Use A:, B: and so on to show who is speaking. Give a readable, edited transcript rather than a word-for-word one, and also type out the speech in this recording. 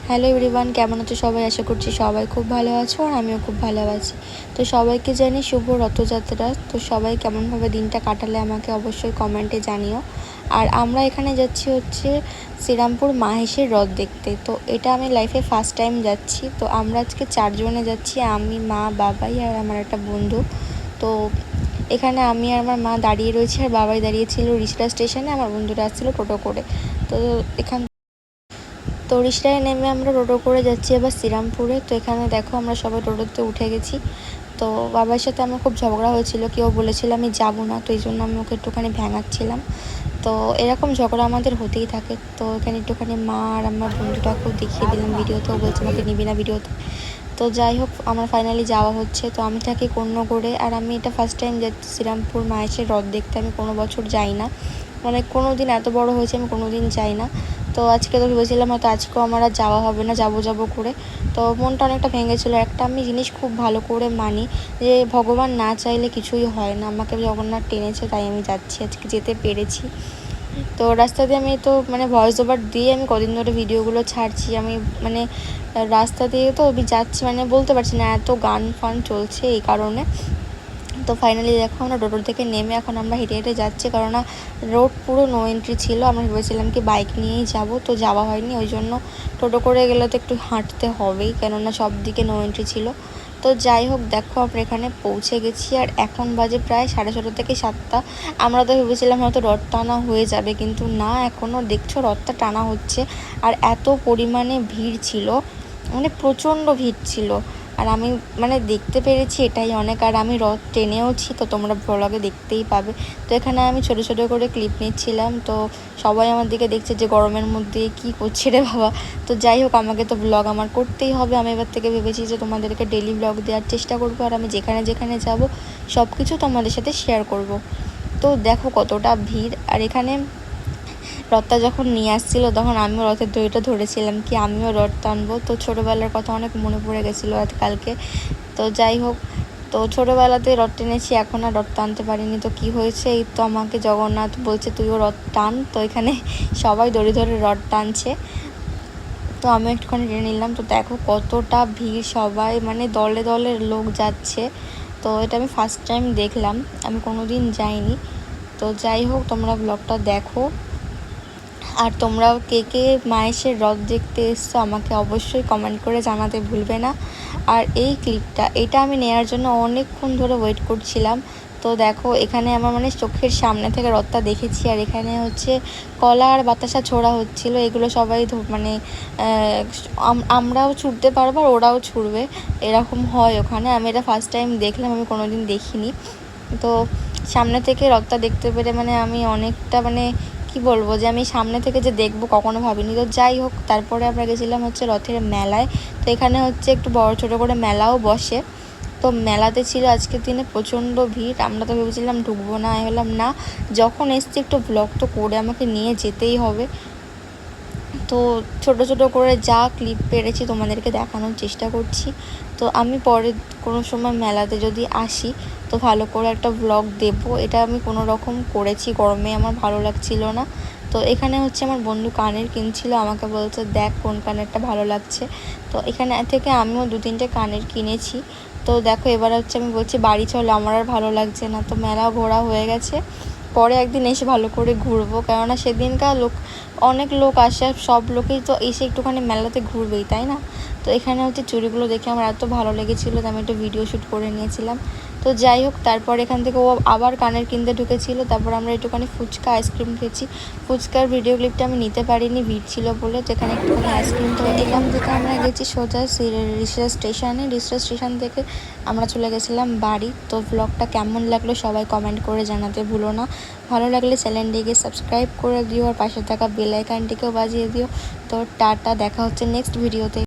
A: Hello everyone, কেমন আছো সবাই? আশা করছি সবাই খুব ভালো আছো আর আমিও খুব ভালো আছি। তো সবাইকে জানি শুভ রথযাত্রা। তো সবাই কেমনভাবে দিনটা কাটালে আমাকে অবশ্যই কমেন্টে জানিও। আর আমরা এখানে যাচ্ছি হচ্ছে শ্রীরামপুর মাহেশের রথ দেখতে। তো এটা আমি লাইফে ফার্স্ট টাইম যাচ্ছি। তো আমরা আজকে 4 জনে যাচ্ছি, আমি, মা, বাবাই আর আমার একটা বন্ধু। তো এখানে আমি আর আমার মা দাঁড়িয়ে রয়েছি আর বাবাই দাঁড়িয়েছিল রিষড়া স্টেশনে, আমার বন্ধুরা আসছিলো টোটো করে। তো এখান রিষড়ায় নেমে আমরা টোটো করে যাচ্ছি এবার শ্রীরামপুরে। তো এখানে দেখো আমরা সবাই টোটোতে উঠে গেছি। তো বাবার সাথে আমার খুব ঝগড়া হয়েছিল, কেউ বলেছিল আমি যাবো না, তো এই জন্য আমি ওকে একটুখানি ভেঙাচ্ছিলাম। তো এরকম ঝগড়া আমাদের হতেই থাকে। তো এখানে একটুখানি মা আর আমার বন্ধুটাকেও দেখিয়ে দিলাম ভিডিওতেও, বলছে আমাকে নিবি না ভিডিওতে। তো যাই হোক, আমার ফাইনালি যাওয়া হচ্ছে। তো আমি থাকি কর্ণগড়ে আর আমি এটা ফার্স্ট টাইম যাচ্ছি শ্রীরামপুর মাহেশের রথ দেখতে। আমি কোনো বছর যাই না, মানে কোনো দিন এত বড় হয়েছে আমি কোনো দিন যাই না। তো আজকে তো ভেবেছিলাম হয়তো আজকেও আমার আর যাওয়া হবে না, যাবো করে। তো মনটা অনেকটা ভেঙেছিলো। একটা আমি জিনিস খুব ভালো করে মানি যে ভগবান না চাইলে কিছুই হয় না, আমাকে জগন্নাথ টেনেছে তাই আমি যাচ্ছি, আজকে যেতে পেরেছি। তো রাস্তা দিয়ে আমি তো মানে ভয়েস ওভার দিয়ে আমি কদিন ধরে ভিডিওগুলো ছাড়ছি, আমি মানে রাস্তা দিয়ে তো আমি যাচ্ছি, মানে বলতে পারছি না, এত গান ফান চলছে এই কারণে। তো ফাইনালি দেখো আমরা টোটো থেকে নেমে এখন আমরা হেঁটে হেঁটে যাচ্ছি, কারণ রোড পুরো নো এন্ট্রি ছিল। আমরা ভেবেছিলাম কি বাইক নিয়েই যাব, তো যাওয়া হয়নি, ওই জন্য টোটো করে গেলে তো একটু হাঁটতে হবেই, কেননা সব দিকে নো এন্ট্রি ছিল। তো যাই হোক, দেখো আমরা এখানে পৌঁছে গেছি আর এখন বাজে প্রায় 6:30 থেকে 7টা। আমরা তো ভেবেছিলাম হয়তো রথ টানা হয়ে যাবে, কিন্তু না, এখনও দেখছো রথটা টানা হচ্ছে। আর এত পরিমাণে ভিড় ছিল, মানে প্রচণ্ড ভিড় ছিল। আর আমি মানে দেখতে পেরেছি এটাই অনেক। আর আমি রথ টেনেওছি, তো তোমরা ব্লগে দেখতেই পাবে। তো এখানে আমি ছোটো ছোটো করে ক্লিপ নিচ্ছিলাম। তো সবাই আমার দিকে দেখছে যে গরমের মধ্যে কি করছে রে বাবা। তো যাই হোক, আমাকে তো ব্লগ আমার করতেই হবে। আমি এবার থেকে ভেবেছি যে তোমাদেরকে ডেলি ব্লগ দেওয়ার চেষ্টা করবো, আর আমি যেখানে যেখানে যাব সব কিছু তোমাদের সাথে শেয়ার করব। তো দেখো কতটা ভিড়। আর এখানে রথটা যখন নিয়ে আসছিলো তখন আমিও রথের দড়িটা ধরেছিলাম কি আমিও রথ টানবো। তো ছোটোবেলার কথা অনেক মনে পড়ে গেছিলো আজকালকে। তো যাই হোক, তো ছোটোবেলাতে রথ টেনেছি, এখন আর রথ টানতে পারিনি। তো কি হয়েছে, এই তো আমাকে জগন্নাথ বলছে তুইও রথ টান। তো এখানে সবাই দড়ি ধরে রথ টানছে, তো আমি একটুখানি টেনে নিলাম। তো দেখো কতটা ভিড়, সবাই মানে দলে দলে লোক যাচ্ছে। তো এটা আমি ফার্স্ট টাইম দেখলাম, আমি কোনো দিন যাইনি। তো যাই হোক, তোমরা ব্লগটা দেখো। আর তোমরাও কে কে মাহেশের রথ দেখতে এসছো আমাকে অবশ্যই কমেন্ট করে জানাতে ভুলবে না। আর এই ক্লিপটা এটা আমি নেওয়ার জন্য অনেকক্ষণ ধরে ওয়েট করছিলাম। তো দেখো এখানে আমার মানে চোখের সামনে থেকে রথটা দেখেছি। আর এখানে হচ্ছে কলা আর বাতাসা ছোড়া হচ্ছিল, এগুলো সবাই মানে আমরাও ছুটতে পারবো আর ওরাও ছুড়বে, এরকম হয় ওখানে। আমি এটা ফার্স্ট টাইম দেখলাম, আমি কোনো দিন দেখিনি। তো সামনে থেকে রথটা দেখতে পেরে মানে আমি অনেকটা মানে কি বলবো, যে আমি সামনে থেকে যে দেখবো কখনো ভাবিনি। তো যাই হোক, তারপরে আমরা গেছিলাম হচ্ছে রথের মেলায়। তো এখানে হচ্ছে একটু বড় ছোটো করে মেলাও বসে। তো মেলাতে ছিল আজকের দিনে প্রচণ্ড ভিড়। আমরা তো ভেবেছিলাম ঢুকবো না, হলাম না, যখন এসছি একটু ব্লগ তো করে আমাকে নিয়ে যেতেই হবে। তো ছোটো ছোটো করে যা ক্লিপ পেরেছি তোমাদেরকে দেখানোর চেষ্টা করছি। তো আমি পরে কোনো সময় মেলাতে যদি আসি তো ভালো করে একটা ব্লগ দেবো। এটা আমি কোনো রকম করেছি, গরমে আমার ভালো লাগছিল না। তো এখানে হচ্ছে আমার বন্ধু কানের কিনছিল, আমাকে বলছে দেখ কোন কানেরটা ভালো লাগছে। তো এখানে থেকে আমিও 2-3টে কানের কিনেছি। তো দেখো এবার হচ্ছে আমি বলছি বাড়ি চলো, আমার আর ভালো লাগছে না। তো মেলা ঘোরা হয়ে গেছে, পরে একদিন এসে ভালো করে ঘুরবো, কেননা সেদিনকার অনেক লোক আসে, সব লোকেই তো এসে একটুখানি মেলাতে ঘুরবেই, তাই না? তো এখানে হচ্ছে চুড়িগুলো দেখে আমার এত ভালো লেগেছিলো, তো আমি একটু ভিডিও শ্যুট করে নিয়েছিলাম। তো যাই হোক, তারপর এখান থেকে ও আবার কানের কিনতে ঢুকেছিল। তারপর আমরা একটুখানি ফুচকা আইসক্রিম খেয়েছি। ফুচকার ভিডিও ক্লিপটা আমি নিতে পারিনি, ভিড় ছিল বলে। তো এখানে একটুখানি আইসক্রিম, তো এখান থেকে আমরা গেছি সোজা রিষড়া স্টেশনে। রিষড়া স্টেশন থেকে আমরা চলে গেছিলাম বাড়ি। তো ব্লগটা কেমন লাগলো সবাই কমেন্ট করে জানাতে ভুলো না। ভালো লাগলে চ্যানেলটিকে সাবস্ক্রাইব করে দিও আর পাশে থাকা বেল আইকনটিকেও বাজিয়ে দিও। তো টাটা, দেখা হচ্ছে নেক্সট ভিডিওতে।